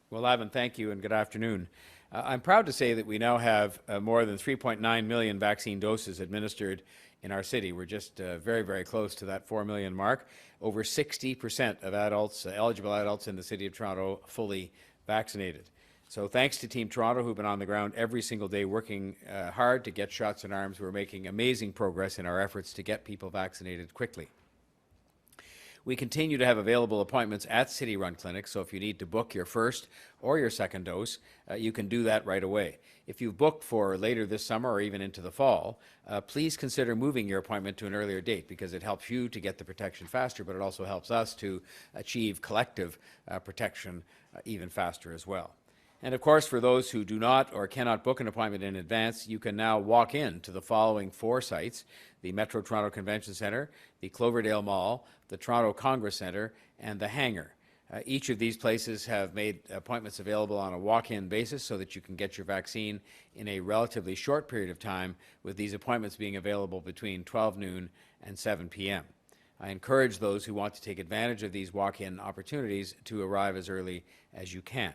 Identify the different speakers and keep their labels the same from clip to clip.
Speaker 1: Well, Ivan, thank you and good afternoon. I'm proud to say that we now have more than 3.9 million vaccine doses administered in our city. We're just very, very close to that 4 million mark. Over 60% of adults, eligible adults in the City of Toronto, fully vaccinated. So thanks to Team Toronto, who've been on the ground every single day working hard to get shots in arms. We're making amazing progress in our efforts to get people vaccinated quickly. We continue to have available appointments at city-run clinics, so if you need to book your first or your second dose, you can do that right away. If you've booked for later this summer or even into the fall, please consider moving your appointment to an earlier date because it helps you to get the protection faster, but it also helps us to achieve collective protection even faster as well. And of course, for those who do not or cannot book an appointment in advance, you can now walk in to the following 4 sites: the Metro Toronto Convention Centre, the Cloverdale Mall, the Toronto Congress Centre, and the Hangar. Each of these places have made appointments available on a walk-in basis so that you can get your vaccine in a relatively short period of time, with these appointments being available between 12 noon and 7 p.m. I encourage those who want to take advantage of these walk-in opportunities to arrive as early as you can.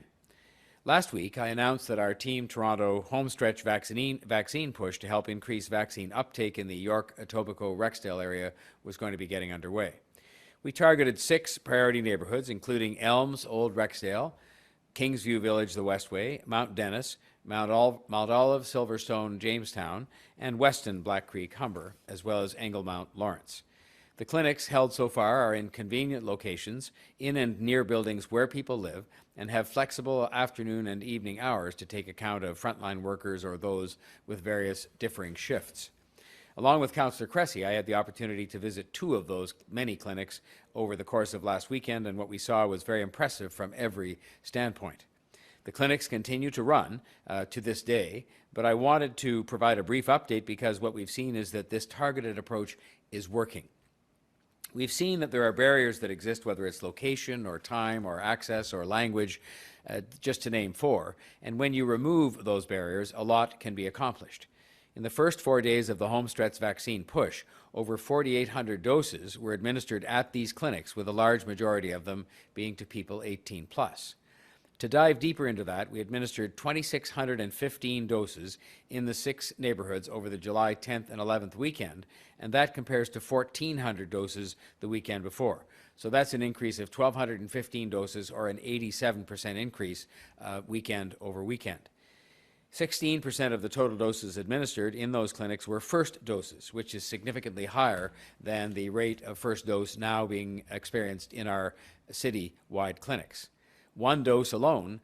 Speaker 1: Last week, I announced that our Team Toronto homestretch vaccine push to help increase vaccine uptake in the York, Etobicoke, Rexdale area was going to be getting underway. We targeted 6 priority neighbourhoods, including Elms, Old Rexdale, Kingsview Village, the Westway, Mount Dennis, Mount Olive, Silverstone, Jamestown, and Weston, Black Creek, Humber, as well as Engelmount, Lawrence. The clinics held so far are in convenient locations in and near buildings where people live and have flexible afternoon and evening hours to take account of frontline workers or those with various differing shifts. Along with Councillor Cressy, I had the opportunity to visit 2 of those many clinics over the course of last weekend, and what we saw was very impressive from every standpoint. The clinics continue to run to this day, but I wanted to provide a brief update because what we've seen is that this targeted approach is working. We've seen that there are barriers that exist, whether it's location or time or access or language, just to name 4. And when you remove those barriers, a lot can be accomplished. In the first 4 days of the homestretch vaccine push, over 4,800 doses were administered at these clinics, with a large majority of them being to people 18 plus. To dive deeper into that, we administered 2,615 doses in the 6 neighbourhoods over the July 10th and 11th weekend, and that compares to 1,400 doses the weekend before. So that's an increase of 1,215 doses, or an 87% increase weekend over weekend. 16% of the total doses administered in those clinics were first doses, which is significantly higher than the rate of first dose now being experienced in our city-wide clinics. One clinic alone,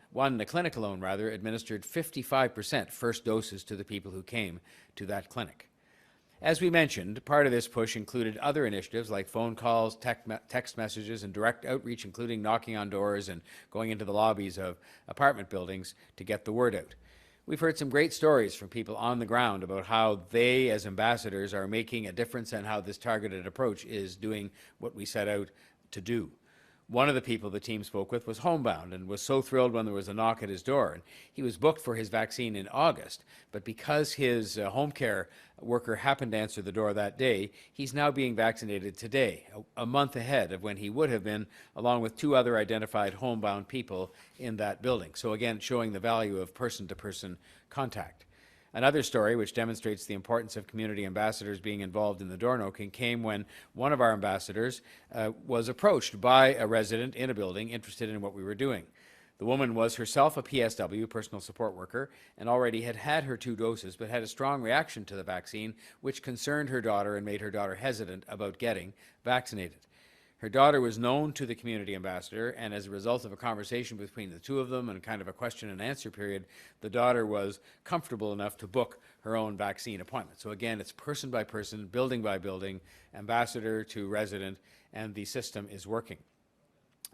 Speaker 1: administered 55% first doses to the people who came to that clinic. As we mentioned, part of this push included other initiatives like phone calls, text messages, and direct outreach, including knocking on doors and going into the lobbies of apartment buildings to get the word out. We've heard some great stories from people on the ground about how they, as ambassadors, are making a difference and how this targeted approach is doing what we set out to do. One of the people the team spoke with was homebound and was so thrilled when there was a knock at his door. And he was booked for his vaccine in August, but because his home care worker happened to answer the door that day, he's now being vaccinated today, a month ahead of when he would have been, along with 2 other identified homebound people in that building. So again, showing the value of person-to-person contact. Another story which demonstrates the importance of community ambassadors being involved in the door knocking came when one of our ambassadors was approached by a resident in a building interested in what we were doing. The woman was herself a PSW, personal support worker, and already had her 2 doses, but had a strong reaction to the vaccine, which concerned her daughter and made her daughter hesitant about getting vaccinated. Her daughter was known to the community ambassador, and as a result of a conversation between the 2 of them and kind of a question and answer period, the daughter was comfortable enough to book her own vaccine appointment. So again, it's person by person, building by building, ambassador to resident, and the system is working.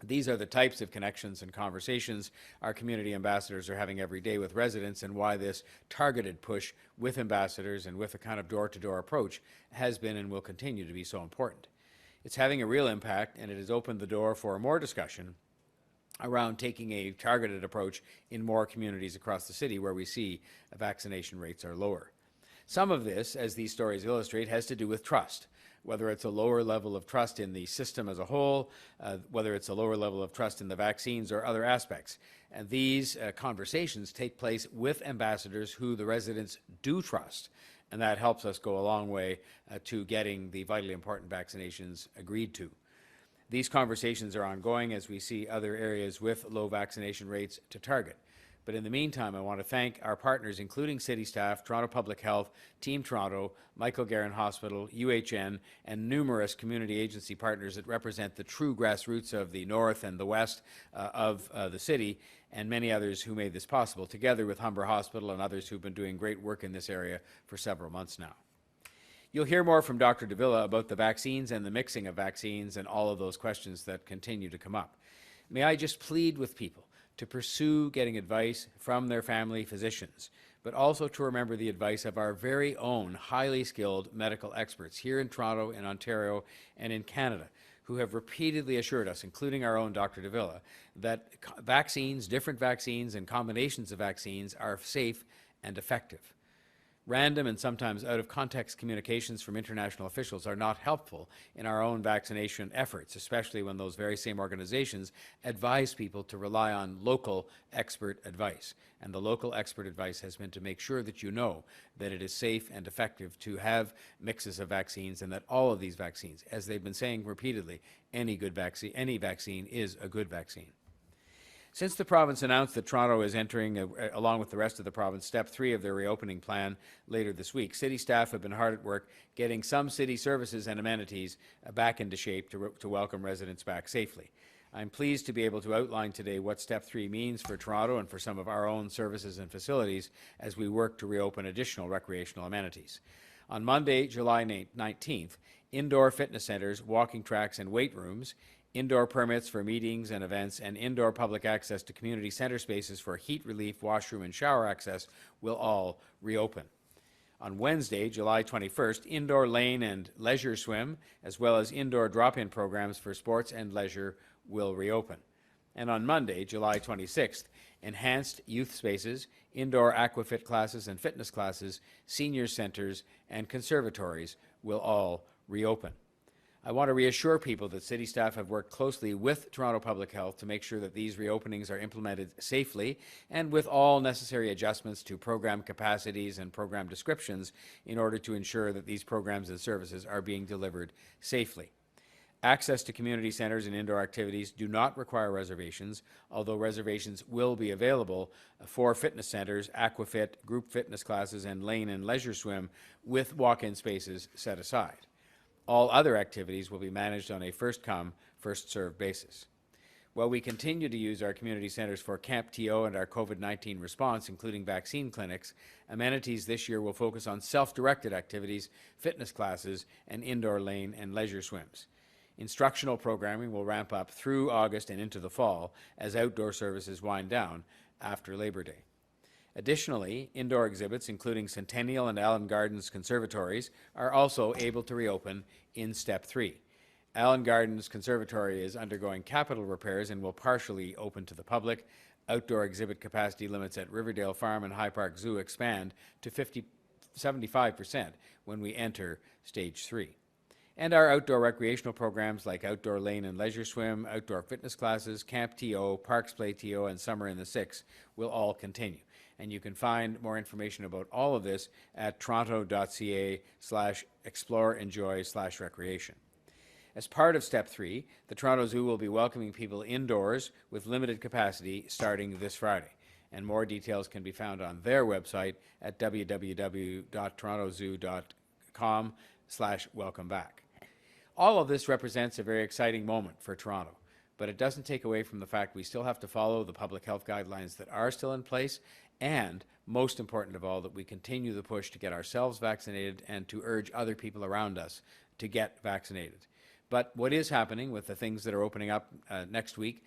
Speaker 1: These are the types of connections and conversations our community ambassadors are having every day with residents, and why this targeted push with ambassadors and with a kind of door-to-door approach has been and will continue to be so important. It's having a real impact, and it has opened the door for more discussion around taking a targeted approach in more communities across the city where we see vaccination rates are lower. Some of this, as these stories illustrate, has to do with trust. whether it's a lower level of trust in the system as a whole, whether it's a lower level of trust in the vaccines or other aspects. And these conversations take place with ambassadors who the residents do trust, and that helps us go a long way to getting the vitally important vaccinations agreed to. These conversations are ongoing as we see other areas with low vaccination rates to target. But in the meantime, I want to thank our partners, including city staff, Toronto Public Health, Team Toronto, Michael Garron Hospital, UHN, and numerous community agency partners that represent the true grassroots of the north and the west of the city, and many others who made this possible, together with Humber Hospital and others who've been doing great work in this area for several months now. You'll hear more from Dr. de Villa about the vaccines and the mixing of vaccines and all of those questions that continue to come up. May I just plead with people to pursue getting advice from their family physicians, but also to remember the advice of our very own highly skilled medical experts here in Toronto, in Ontario, and in Canada, who have repeatedly assured us, including our own Dr. de Villa, that vaccines, different vaccines and combinations of vaccines are safe and effective. Random and sometimes out-of-context communications from international officials are not helpful in our own vaccination efforts, especially when those very same organizations advise people to rely on local expert advice. And the local expert advice has been to make sure that you know that it is safe and effective to have mixes of vaccines, and that all of these vaccines, as they've been saying repeatedly, any vaccine is a good vaccine. Since the province announced that Toronto is entering, along with the rest of the province, Step 3 of their reopening plan later this week, city staff have been hard at work getting some city services and amenities back into shape to welcome residents back safely. I'm pleased to be able to outline today what Step 3 means for Toronto and for some of our own services and facilities as we work to reopen additional recreational amenities. On Monday, July 19th, indoor fitness centres, walking tracks and weight rooms, indoor permits for meetings and events, and indoor public access to community centre spaces for heat relief, washroom and shower access will all reopen. On Wednesday, July 21st, indoor lane and leisure swim, as well as indoor drop-in programs for sports and leisure will reopen. And on Monday, July 26th, enhanced youth spaces, indoor aquafit classes and fitness classes, senior centres, and conservatories will all reopen. I want to reassure people that city staff have worked closely with Toronto Public Health to make sure that these reopenings are implemented safely and with all necessary adjustments to program capacities and program descriptions in order to ensure that these programs and services are being delivered safely. Access to community centres and indoor activities do not require reservations, although reservations will be available for fitness centres, aquafit, group fitness classes, and lane and leisure swim with walk-in spaces set aside. All other activities will be managed on a first-come, first-served basis. While we continue to use our community centres for Camp TO and our COVID-19 response, including vaccine clinics, amenities this year will focus on self-directed activities, fitness classes, and indoor lane and leisure swims. Instructional programming will ramp up through August and into the fall as outdoor services wind down after Labor Day. Additionally, indoor exhibits, including Centennial and Allen Gardens conservatories, are also able to reopen in Step 3. Allen Gardens Conservatory is undergoing capital repairs and will partially open to the public. Outdoor exhibit capacity limits at Riverdale Farm and High Park Zoo expand to 75% when we enter Stage 3. And our outdoor recreational programs like outdoor lane and leisure swim, outdoor fitness classes, Camp TO, Parks Play TO, and Summer in the Six will all continue. And you can find more information about all of this at toronto.ca/exploreenjoy/recreation. As part of Step 3, the Toronto Zoo will be welcoming people indoors with limited capacity starting this Friday. And more details can be found on their website at www.torontozoo.com/welcomeback. All of this represents a very exciting moment for Toronto, but it doesn't take away from the fact we still have to follow the public health guidelines that are still in place, and most important of all, that we continue the push to get ourselves vaccinated and to urge other people around us to get vaccinated. But what is happening with the things that are opening up next week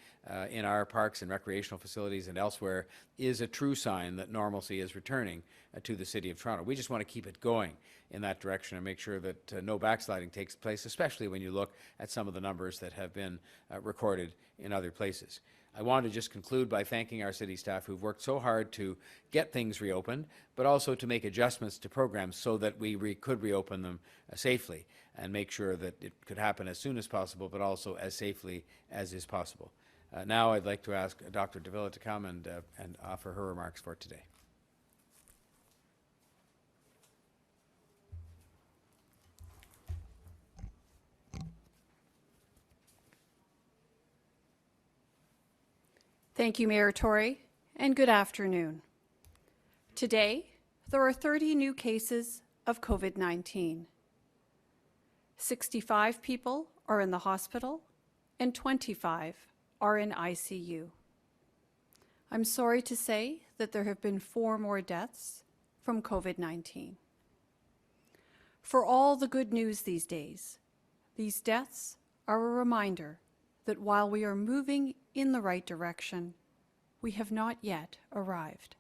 Speaker 1: in our parks and recreational facilities and elsewhere is a true sign that normalcy is returning to the City of Toronto. We just want to keep it going in that direction and make sure that no backsliding takes place, especially when you look at some of the numbers that have been recorded in other places. I want to just conclude by thanking our city staff who've worked so hard to get things reopened, but also to make adjustments to programs so that we could reopen them safely and make sure that it could happen as soon as possible, but also as safely as is possible. Now I'd like to ask Dr. de Villa to come and offer her remarks for today.
Speaker 2: Thank you, Mayor Tory, and good afternoon. Today, there are 30 new cases of COVID-19. 65 people are in the hospital and 25 are in ICU. I'm sorry to say that there have been 4 more deaths from COVID-19. For all the good news these days, these deaths are a reminder that while we are moving in the right direction, we have not yet arrived.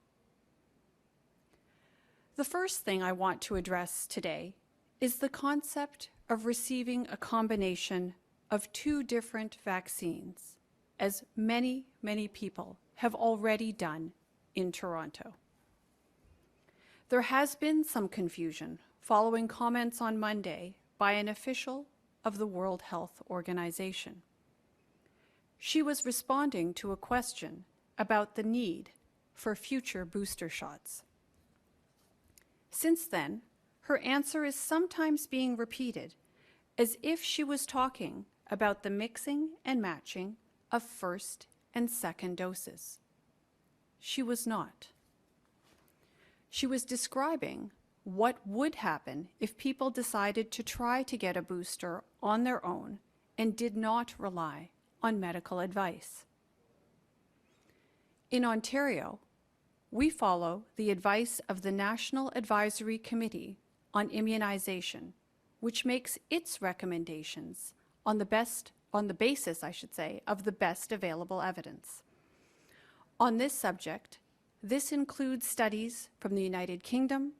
Speaker 2: The first thing I want to address today is the concept of receiving a combination of 2 different vaccines, as many, many people have already done in Toronto. There has been some confusion following comments on Monday by an official of the World Health Organization. She was responding to a question about the need for future booster shots. Since then, her answer is sometimes being repeated as if she was talking about the mixing and matching of first and second doses. She was not. She was describing what would happen if people decided to try to get a booster on their own and did not rely on medical advice. In Ontario, we follow the advice of the National Advisory Committee on Immunization, which makes its recommendations on the basis, of the best available evidence. On this subject, this includes studies from the United Kingdom,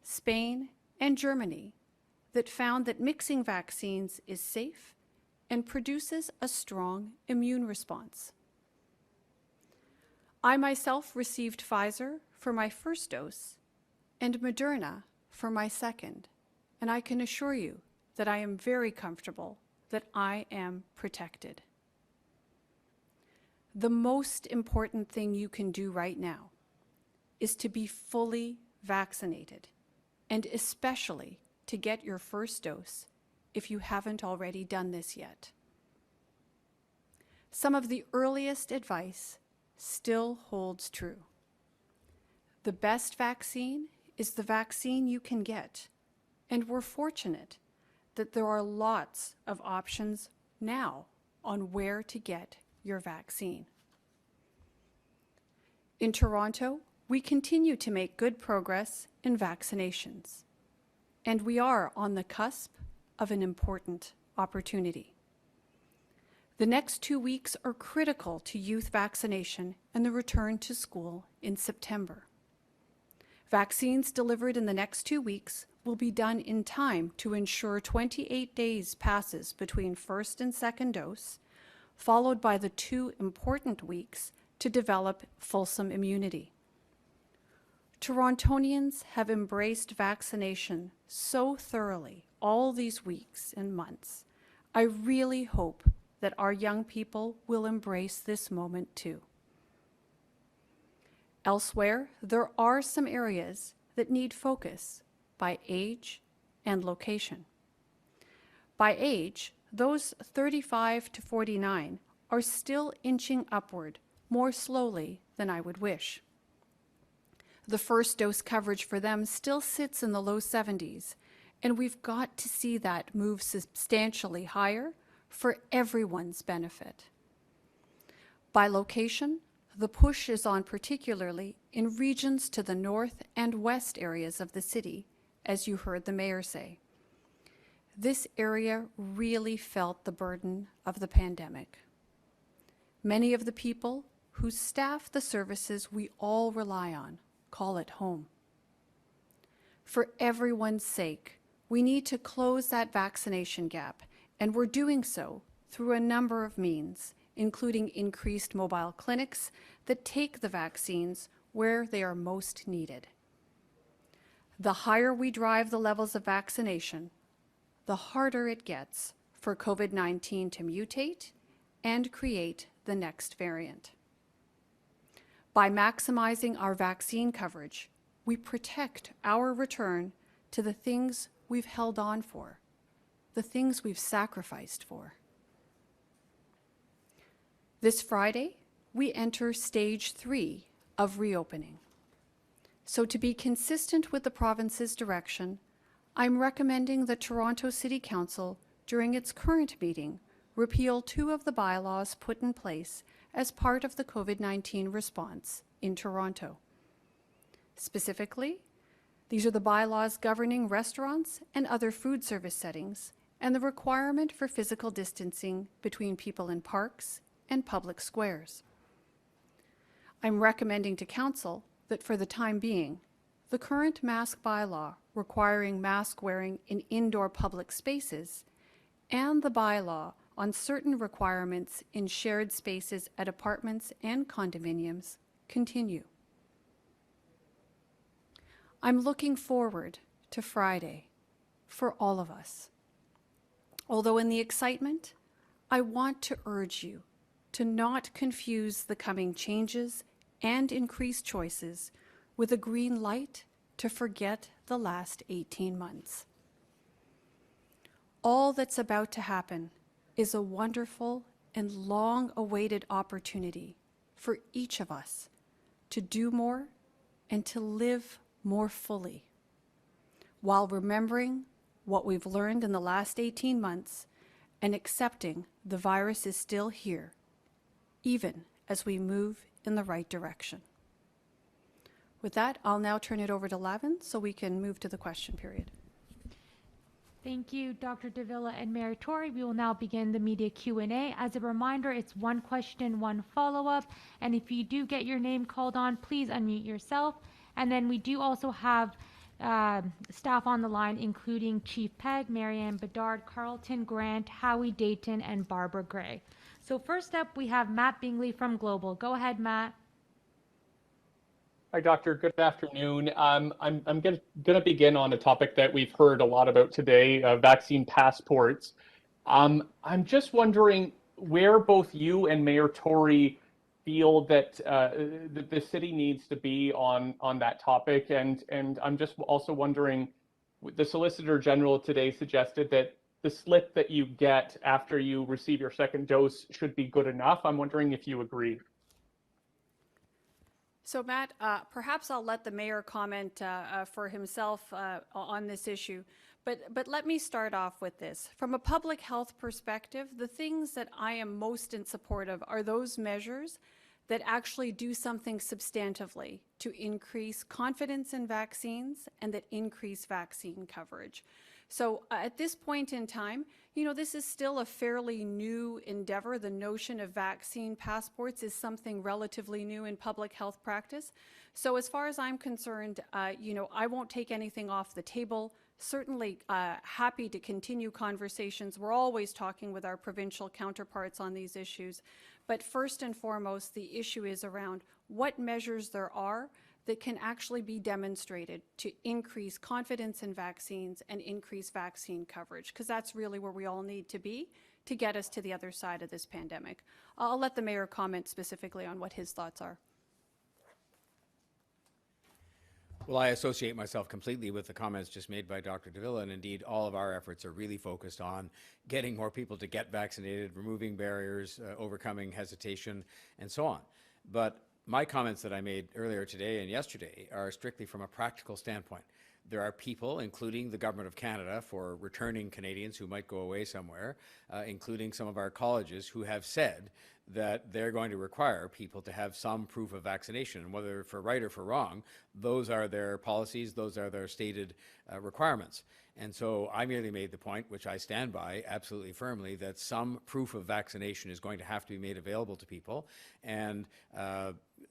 Speaker 2: Spain, and Germany that found that mixing vaccines is safe and produces a strong immune response. I myself received Pfizer for my first dose and Moderna for my second, and I can assure you that I am very comfortable that I am protected. The most important thing you can do right now is to be fully vaccinated, and especially to get your first dose if you haven't already done this yet. Some of the earliest advice still holds true. The best vaccine is the vaccine you can get, and we're fortunate that there are lots of options now on where to get your vaccine. In Toronto, we continue to make good progress in vaccinations, and we are on the cusp of an important opportunity. The next 2 weeks are critical to youth vaccination and the return to school in September. Vaccines delivered in the next 2 weeks will be done in time to ensure 28 days passes between first and second dose, followed by the 2 important weeks to develop fulsome immunity. Torontonians have embraced vaccination so thoroughly all these weeks and months. I really hope that our young people will embrace this moment too. Elsewhere, there are some areas that need focus by age and location. By age, those 35 to 49 are still inching upward more slowly than I would wish. The first dose coverage for them still sits in the low 70s, and we've got to see that move substantially higher for everyone's benefit. By location, the push is on particularly in regions to the north and west areas of the city, as you heard the mayor say. This area really felt the burden of the pandemic. Many of the people who staff the services we all rely on call it home. For everyone's sake, we need to close that vaccination gap, and we're doing so through a number of means, including increased mobile clinics that take the vaccines where they are most needed. The higher we drive the levels of vaccination, the harder it gets for COVID-19 to mutate and create the next variant. By maximizing our vaccine coverage, we protect our return to the things we've held on for, the things we've sacrificed for. This Friday, we enter stage 3 of reopening. So to be consistent with the province's direction, I'm recommending that Toronto City Council, during its current meeting, repeal 2 of the bylaws put in place as part of the COVID-19 response in Toronto. Specifically, these are the bylaws governing restaurants and other food service settings and the requirement for physical distancing between people in parks and public squares. I'm recommending to Council that for the time being, the current mask bylaw requiring mask wearing in indoor public spaces and the bylaw on certain requirements in shared spaces at apartments and condominiums continue. I'm looking forward to Friday for all of us. Although in the excitement, I want to urge you to not confuse the coming changes and increased choices with a green light to forget the last 18 months. All that's about to happen is a wonderful and long-awaited opportunity for each of us to do more and to live more fully, while remembering what we've learned in the last 18 months and accepting the virus is still here, even as we move in the right direction. With that, I'll now turn it over to Lavin so we can move to the question period.
Speaker 3: Thank you, Dr. de Villa and Mayor Tory. We will now begin the media Q&A. As a reminder, it's 1 question, 1 follow-up. And if you do get your name called on, please unmute yourself. And then we do also have staff on the line, including Chief Peg, Marianne Bedard, Carlton Grant, Howie Dayton, and Barbara Gray. So first up, we have Matt Bingley from Global. Go ahead, Matt.
Speaker 4: Hi, Doctor. Good afternoon. I'm going to begin on a topic that we've heard a lot about today, vaccine passports. I'm just wondering where both you and Mayor Tory feel that the city needs to be on that topic, and I'm just also wondering, the Solicitor General today suggested that the slip that you get after you receive your second dose should be good enough. I'm wondering if you agree.
Speaker 2: So Matt, perhaps I'll let the mayor comment for himself on this issue, but let me start off with this. From a public health perspective, the things that I am most in support of are those measures that actually do something substantively to increase confidence in vaccines and that increase vaccine coverage. So at this point in time, you know, this is still a fairly new endeavor. The notion of vaccine passports is something relatively new in public health practice. So as far as I'm concerned, you know, I won't take anything off the table. Certainly happy to continue conversations. We're always talking with our provincial counterparts on these issues. But first and foremost, the issue is around what measures there are that can actually be demonstrated to increase confidence in vaccines and increase vaccine coverage, because that's really where we all need to be to get us to the other side of this pandemic. I'll let the mayor comment specifically on what his thoughts are.
Speaker 1: Well, I associate myself completely with the comments just made by Dr. de Villa, and indeed all of our efforts are really focused on getting more people to get vaccinated, removing barriers, overcoming hesitation, and so on. But my comments that I made earlier today and yesterday are strictly from a practical standpoint. There are people, including the Government of Canada, for returning Canadians who might go away somewhere, including some of our colleges, who have said that they're going to require people to have some proof of vaccination. And whether for right or for wrong, those are their policies, those are their stated requirements. And so I merely made the point, which I stand by absolutely firmly, that some proof of vaccination is going to have to be made available to people. And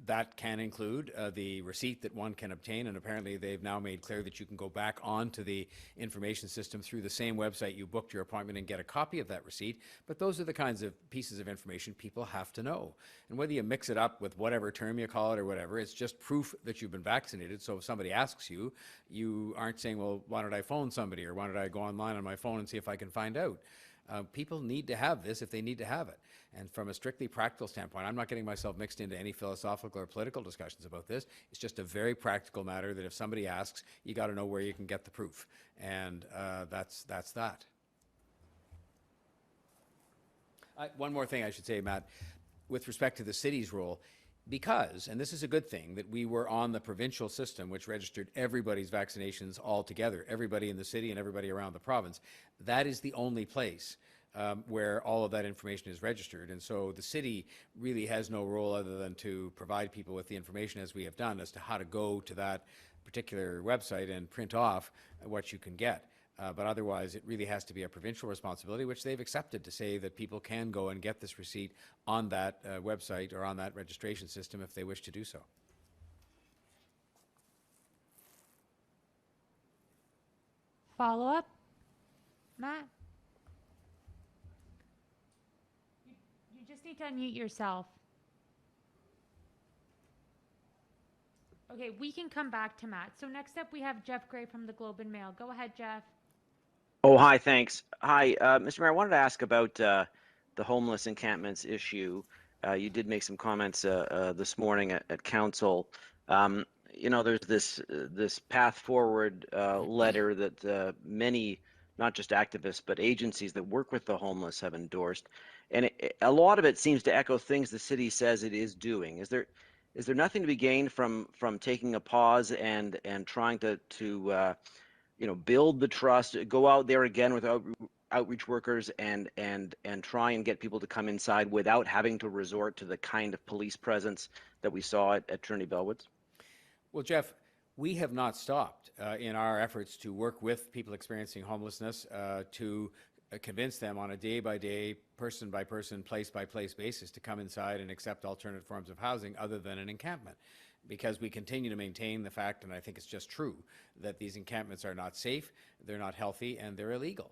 Speaker 1: That can include the receipt that one can obtain, and apparently they've now made clear that you can go back onto the information system through the same website you booked your appointment and get a copy of that receipt. But those are the kinds of pieces of information people have to know. And whether you mix it up with whatever term you call it or whatever, it's just proof that you've been vaccinated. So if somebody asks you, you aren't saying, well, why don't I phone somebody, or why don't I go online on my phone and see if I can find out? People need to have this if they need to have it. And from a strictly practical standpoint, I'm not getting myself mixed into any philosophical or political discussions about this. It's just a very practical matter that if somebody asks, you got to know where you can get the proof. And that's that. One more thing I should say, Matt, with respect to the city's role, because, and this is a good thing, that we were on the provincial system, which registered everybody's vaccinations all together, everybody in the city and everybody around the province. That is the only place where all of that information is registered. And so the city really has no role other than to provide people with the information, as we have done, as to how to go to that particular website and print off what you can get. But otherwise, it really has to be a provincial responsibility, which they've accepted, to say that people can go and get this receipt on that website or on that registration system if they wish to do so.
Speaker 3: Follow up? Matt? You just need to unmute yourself. Okay, we can come back to Matt. So next up, we have Jeff Gray from the Globe and Mail. Go ahead, Jeff.
Speaker 5: Oh, hi, thanks. Hi, Mr. Mayor, I wanted to ask about the homeless encampments issue. You did make some comments this morning at council. You know, there's this path forward letter that many, not just activists, but agencies that work with the homeless have endorsed. And a lot of it seems to echo things the city says it is doing. Is there nothing to be gained from taking a pause and trying to you know, build the trust, go out there again with outreach workers and try and get people to come inside without having to resort to the kind of police presence that we saw at Trinity Bellwoods?
Speaker 1: Well, Jeff, we have not stopped in our efforts to work with people experiencing homelessness to convince them on a day-by-day, person-by-person, place-by-place basis to come inside and accept alternate forms of housing other than an encampment. Because we continue to maintain the fact, and I think it's just true, that these encampments are not safe, they're not healthy, and they're illegal.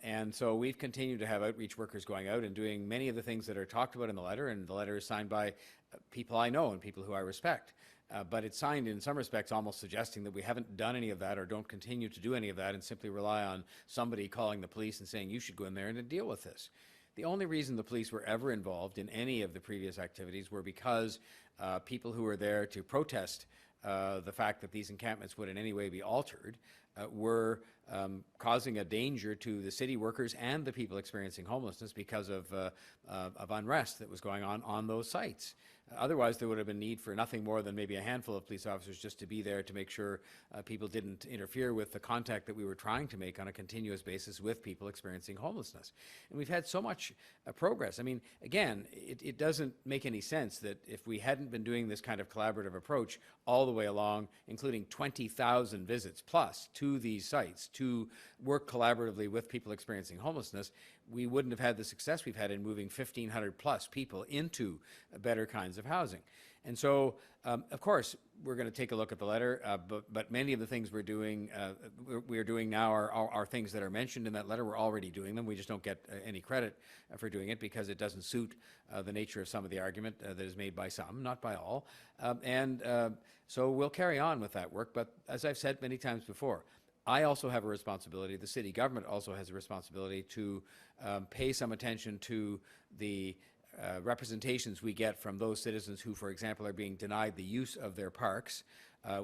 Speaker 1: And so we've continued to have outreach workers going out and doing many of the things that are talked about in the letter, and the letter is signed by people I know and people who I respect. But it's signed in some respects almost suggesting that we haven't done any of that or don't continue to do any of that and simply rely on somebody calling the police and saying, you should go in there and deal with this. The only reason the police were ever involved in any of the previous activities were because people who were there to protest the fact that these encampments would in any way be altered were causing a danger to the city workers and the people experiencing homelessness because of unrest that was going on those sites. Otherwise, there would have been need for nothing more than maybe a handful of police officers just to be there to make sure people didn't interfere with the contact that we were trying to make on a continuous basis with people experiencing homelessness. And we've had so much progress. I mean, again, it doesn't make any sense that if we hadn't been doing this kind of collaborative approach all the way along, including 20,000 visits plus to these sites to work collaboratively with people experiencing homelessness, we wouldn't have had the success we've had in moving 1,500 plus people into better kinds of housing. And so, of course, we're going to take a look at the letter, but many of the things we're doing now are things that are mentioned in that letter. We're already doing them. We just don't get any credit for doing it because it doesn't suit the nature of some of the argument that is made by some, not by all. So we'll carry on with that work. But as I've said many times before, I also have a responsibility, the city government also has a responsibility to pay some attention to the representations we get from those citizens who, for example, are being denied the use of their parks.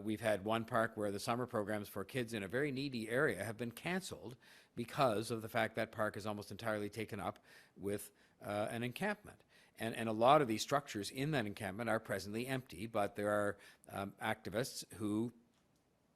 Speaker 1: We've had one park where the summer programs for kids in a very needy area have been cancelled because of the fact that park is almost entirely taken up with an encampment. And a lot of these structures in that encampment are presently empty, but there are activists who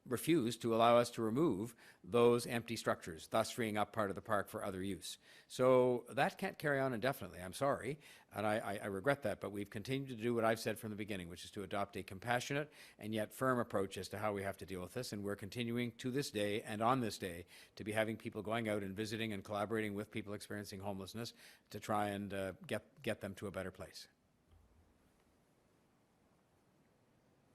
Speaker 1: refuse to allow us to remove those empty structures, thus freeing up part of the park for other use. So that can't carry on indefinitely. I'm sorry, and I regret that, but we've continued to do what I've said from the beginning, which is to adopt a compassionate and yet firm approach as to how we have to deal with this, and we're continuing to this day and on this day to be having people going out and visiting and collaborating with people experiencing homelessness to try and get them to a better place.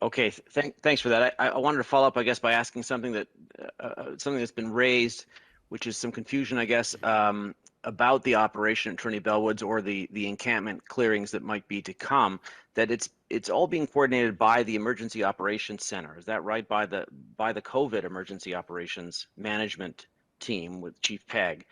Speaker 5: Okay, thanks for that. I wanted to follow up, I guess, by asking something that's been raised, which is some confusion, I guess, about the operation at Trinity Bellwoods or the encampment clearings that might be to come. That it's all being coordinated by the Emergency Operations Center. Is that right? By the COVID Emergency Operations Management Team with Chief Pegg.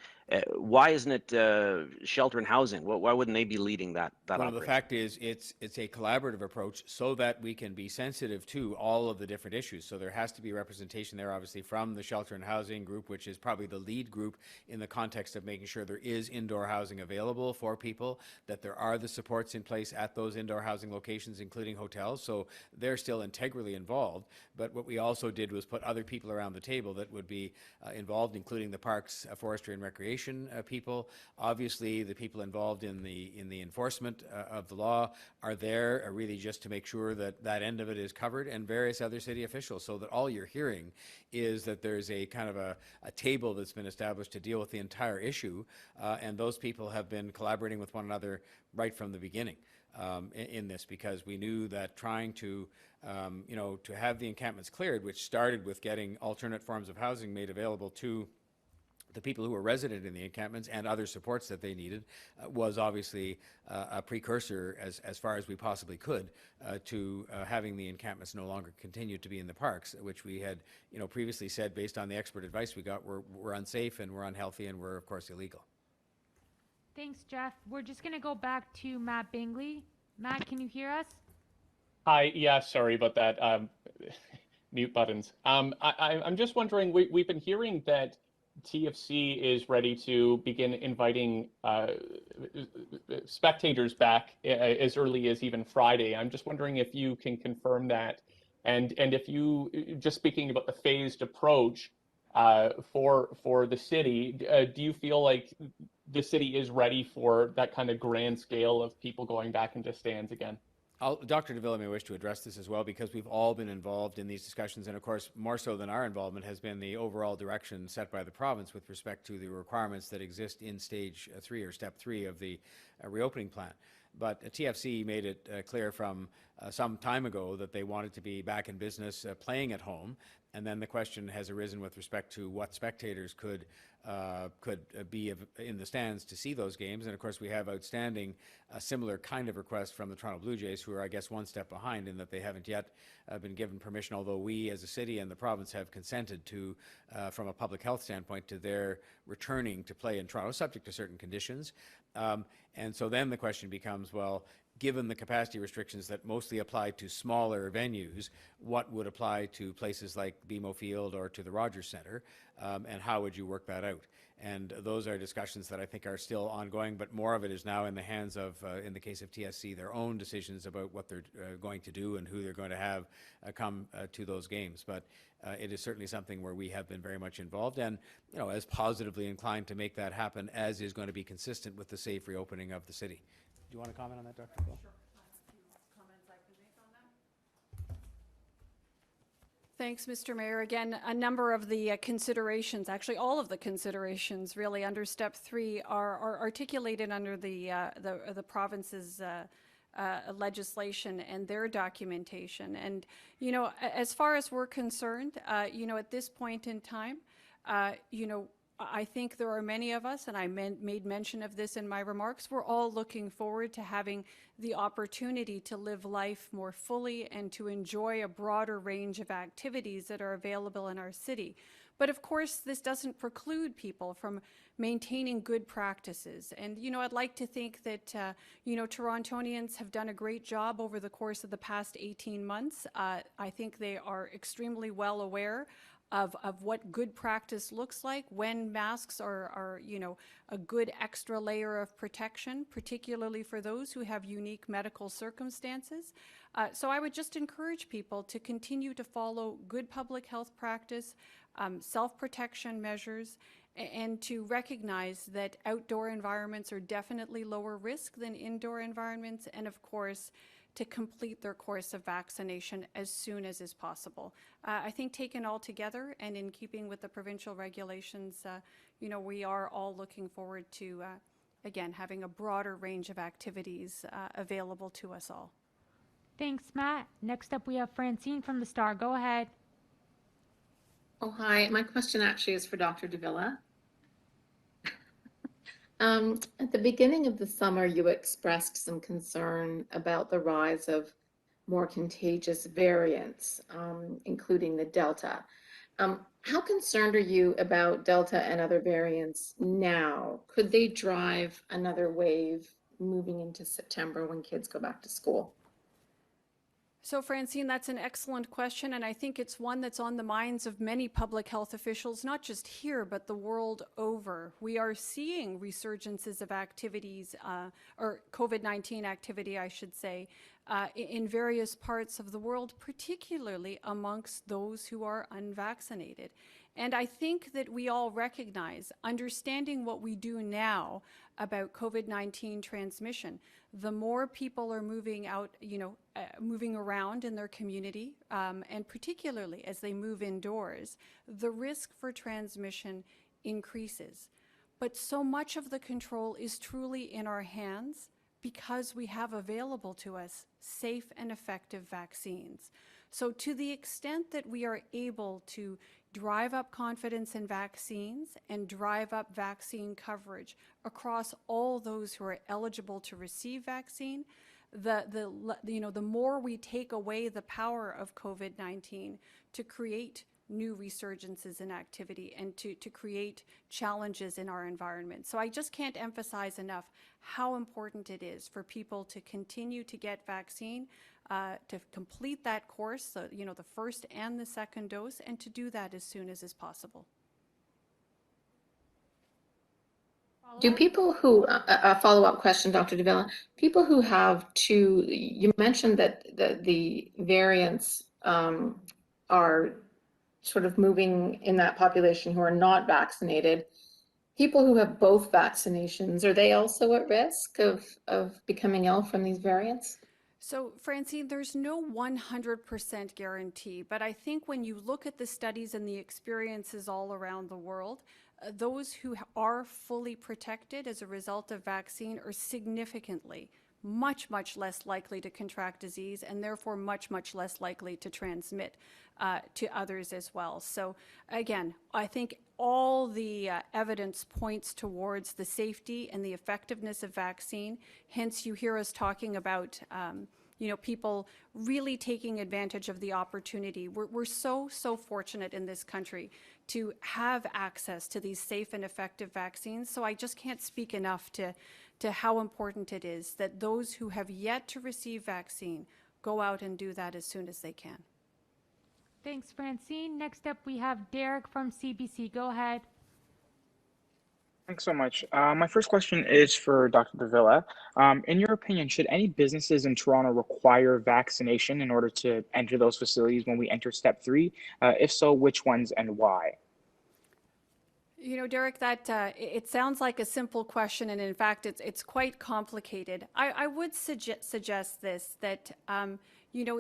Speaker 5: Why isn't it shelter and housing? Why wouldn't they be leading that
Speaker 1: Well,
Speaker 5: operation?
Speaker 1: the fact is, it's a collaborative approach so that we can be sensitive to all of the different issues. So there has to be representation there, obviously, from the shelter and housing group, which is probably the lead group in the context of making sure there is indoor housing available for people, that there are the supports in place at those indoor housing locations, including hotels. So they're still integrally involved. But what we also did was put other people around the table that would be involved, including the parks, forestry, and recreation people. Obviously, the people involved in the enforcement of the law are there really just to make sure that that end of it is covered, and various other city officials, so that all you're hearing is that there's a kind of a table that's been established to deal with the entire issue, and those people have been collaborating with one another right from the beginning in this, because we knew that trying to to have the encampments cleared, which started with getting alternate forms of housing made available to the people who were resident in the encampments and other supports that they needed, was obviously a precursor as far as we possibly could to having the encampments no longer continue to be in the parks, which we had previously said, based on the expert advice we got, were unsafe and were unhealthy and were of course illegal.
Speaker 3: Thanks, Jeff. We're just going to go back to Matt Bingley. Matt, can you hear us?
Speaker 4: Hi, yeah, sorry about that. Mute buttons. I'm just wondering, we've been hearing that TFC is ready to begin inviting spectators back as early as even Friday. I'm just wondering if you can confirm that, and if you, just speaking about the phased approach for the city, do you feel like the city is ready for that kind of grand scale of people going back into stands again?
Speaker 1: Dr. de Villa may wish to address this as well, because we've all been involved in these discussions, and of course, more so than our involvement has been the overall direction set by the province with respect to the requirements that exist in stage 3 or step 3 of the reopening plan. But TFC made it clear from some time ago that they wanted to be back in business playing at home, and then the question has arisen with respect to what spectators could be in the stands to see those games. And of course, we have outstanding a similar kind of request from the Toronto Blue Jays, who are, I guess, one step behind in that they haven't yet been given permission, although we as a city and the province have consented to, from a public health standpoint, to their returning to play in Toronto, subject to certain conditions. And so then the question becomes, well, given the capacity restrictions that mostly apply to smaller venues, what would apply to places like BMO Field or to the Rogers Centre, and how would you work that out? And those are discussions that I think are still ongoing, but more of it is now in the hands of, in the case of TSC, their own decisions about what they're going to do and who they're going to have come to those games. But it is certainly something where we have been very much involved, and as positively inclined to make that happen as is going to be consistent with the safe reopening of the city. Do you want to comment on that, Dr. Bill?
Speaker 2: Sure. Comments I can make on that? Thanks, Mr. Mayor. Again, a number of the considerations, actually all of the considerations really under step 3 are articulated under the province's legislation and their documentation. And, as far as we're concerned, at this point in time, I think there are many of us, and I made mention of this in my remarks, we're all looking forward to having the opportunity to live life more fully and to enjoy a broader range of activities that are available in our city. But of course, this doesn't preclude people from maintaining good practices. And, I'd like to think that, Torontonians have done a great job over the course of the past 18 months. I think they are extremely well aware of what good practice looks like, when masks are a good extra layer of protection, particularly for those who have unique medical circumstances. So I would just encourage people to continue to follow good public health practice, self-protection measures, and to recognize that outdoor environments are definitely lower risk than indoor environments, and of course, to complete their course of vaccination as soon as is possible. I think taken all together and in keeping with the provincial regulations, we are all looking forward to, again, having a broader range of activities available to us all.
Speaker 3: Thanks, Matt. Next up, we have Francine from the Star. Go ahead.
Speaker 6: Oh, hi. My question actually is for Dr. de Villa. At the beginning of the summer, you expressed some concern about the rise of more contagious variants, including the Delta. How concerned are you about Delta and other variants now? Could they drive another wave moving into September when kids go back to school?
Speaker 2: So, Francine, that's an excellent question, and I think it's one that's on the minds of many public health officials, not just here, but the world over. We are seeing resurgences of activities, or COVID-19 activity, I should say, in various parts of the world, particularly amongst those who are unvaccinated. And I think that we all recognize, understanding what we do now about COVID-19 transmission, the more people are moving out, moving around in their community, and particularly as they move indoors, the risk for transmission increases. But so much of the control is truly in our hands because we have available to us safe and effective vaccines. So to the extent that we are able to drive up confidence in vaccines and drive up vaccine coverage across all those who are eligible to receive vaccine, the more we take away the power of COVID-19 to create new resurgences in activity and to create challenges in our environment. So I just can't emphasize enough how important it is for people to continue to get vaccine, to complete that course, so, the first and the second dose, and to do that as soon as is possible.
Speaker 6: Do people who, a follow-up question, Dr. de Villa, people who have you mentioned that the variants are sort of moving in that population who are not vaccinated. People who have both vaccinations, are they also at risk of becoming ill from these variants?
Speaker 2: So, Francine, there's no 100% guarantee, but I think when you look at the studies and the experiences all around the world, those who are fully protected as a result of vaccine are significantly, much less likely to contract disease and therefore much less likely to transmit to others as well. So again, I think all the evidence points towards the safety and the effectiveness of vaccine. Hence, you hear us talking about people really taking advantage of the opportunity. We're so fortunate in this country to have access to these safe and effective vaccines. So I just can't speak enough to how important it is that those who have yet to receive vaccine go out and do that as soon as they can.
Speaker 3: Thanks, Francine. Next up, we have Derek from CBC. Go ahead.
Speaker 7: Thanks so much. My first question is for Dr. de Villa. In your opinion, should any businesses in Toronto require vaccination in order to enter those facilities when we enter step 3? If so, which ones and why?
Speaker 2: Derek, that it sounds like a simple question, and in fact, it's quite complicated. I would suggest this, that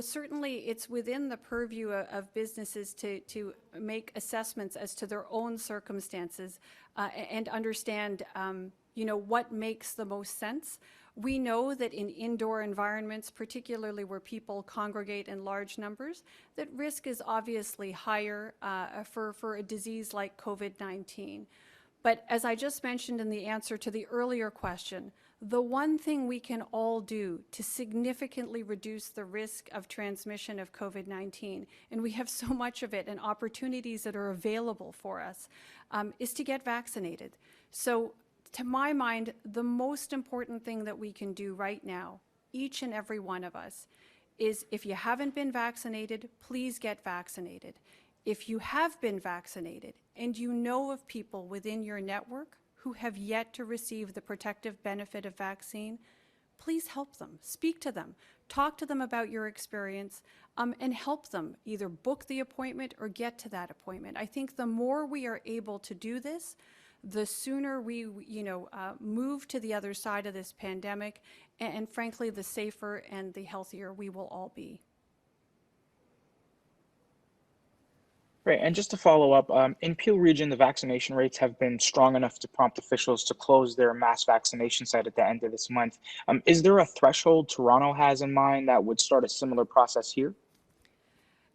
Speaker 2: certainly it's within the purview of businesses to make assessments as to their own circumstances and understand what makes the most sense. We know that in indoor environments, particularly where people congregate in large numbers, that risk is obviously higher for a disease like COVID-19. But as I just mentioned in the answer to the earlier question, the one thing we can all do to significantly reduce the risk of transmission of COVID-19, and we have so much of it and opportunities that are available for us, is to get vaccinated. So to my mind, the most important thing that we can do right now, each and every one of us, is if you haven't been vaccinated, please get vaccinated. If you have been vaccinated and you know of people within your network who have yet to receive the protective benefit of vaccine, please help them, speak to them, talk to them about your experience, and help them either book the appointment or get to that appointment. I think the more we are able to do this, the sooner we move to the other side of this pandemic, and frankly, the safer and the healthier we will all be.
Speaker 7: Right, and just to follow up, in Peel Region, the vaccination rates have been strong enough to prompt officials to close their mass vaccination site at the end of this month. Is there a threshold Toronto has in mind that would start a similar process here?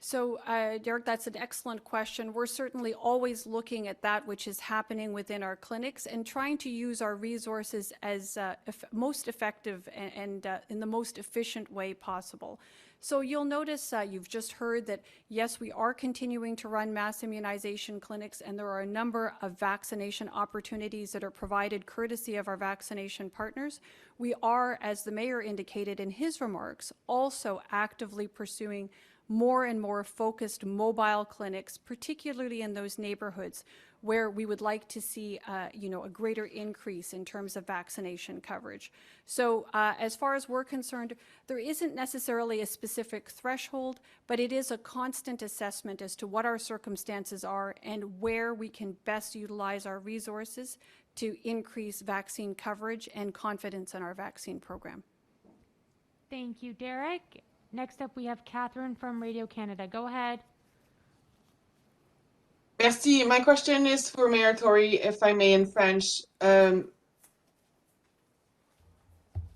Speaker 2: So, Derek, that's an excellent question. We're certainly always looking at that which is happening within our clinics and trying to use our resources as most effective and in the most efficient way possible. So you'll notice you've just heard that, yes, we are continuing to run mass immunization clinics, and there are a number of vaccination opportunities that are provided courtesy of our vaccination partners. We are, as the mayor indicated in his remarks, also actively pursuing more and more focused mobile clinics, particularly in those neighborhoods where we would like to see, a greater increase in terms of vaccination coverage. So as far as we're concerned, there isn't necessarily a specific threshold, but it is a constant assessment as to what our circumstances are and where we can best utilize our resources to increase vaccine coverage and confidence in our vaccine program.
Speaker 3: Thank you, Derek. Next up, we have Catherine from Radio Canada. Go ahead.
Speaker 8: Merci. My question is for Mayor Tory, if I may, in French. Les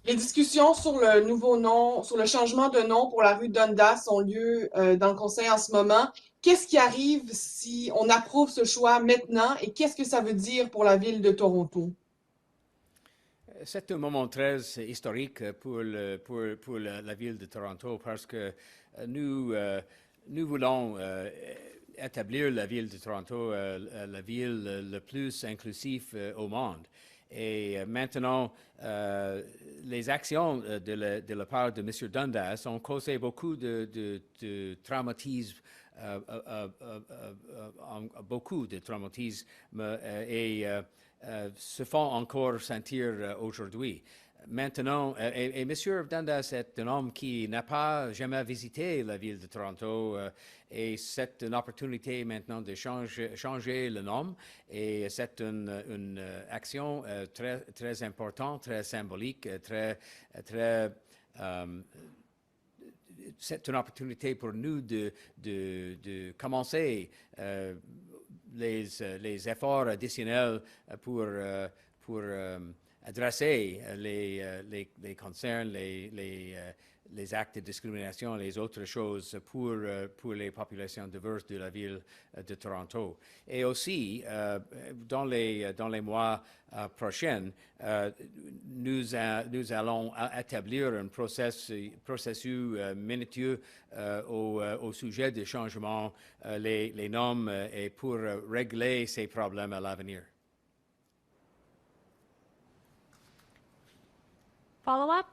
Speaker 8: discussions sur le nouveau nom, sur le changement de nom pour la rue Dundas ont lieu dans le Conseil en ce moment. Qu'est-ce qui arrive si on approuve ce choix maintenant et qu'est-ce que ça veut dire pour la ville de Toronto?
Speaker 1: C'est un moment très historique pour la ville de Toronto parce que nous voulons établir la ville de Toronto la ville la plus inclusive au monde. Et maintenant, les actions de la part de M. Dundas ont causé beaucoup de traumatisme, beaucoup de traumatisme et se font encore sentir aujourd'hui. Maintenant, et M. Dundas est un homme qui n'a pas jamais visité la ville de Toronto et c'est une opportunité maintenant de changer le nom et c'est une action très, très importante, très symbolique, c'est une opportunité pour nous de commencer les efforts additionnels pour adresser les concerns, les actes de discrimination, les autres choses pour les populations diverses de la ville de Toronto. Et aussi, dans les mois prochains, nous allons établir un processus minutieux au sujet des changements, les normes et pour régler ces problèmes à l'avenir.
Speaker 3: Follow-up?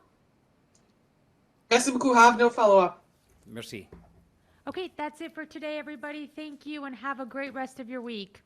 Speaker 8: Merci beaucoup. Have no follow-up.
Speaker 1: Merci.
Speaker 3: Okay, that's it for today, everybody. Thank you and have a great rest of your week.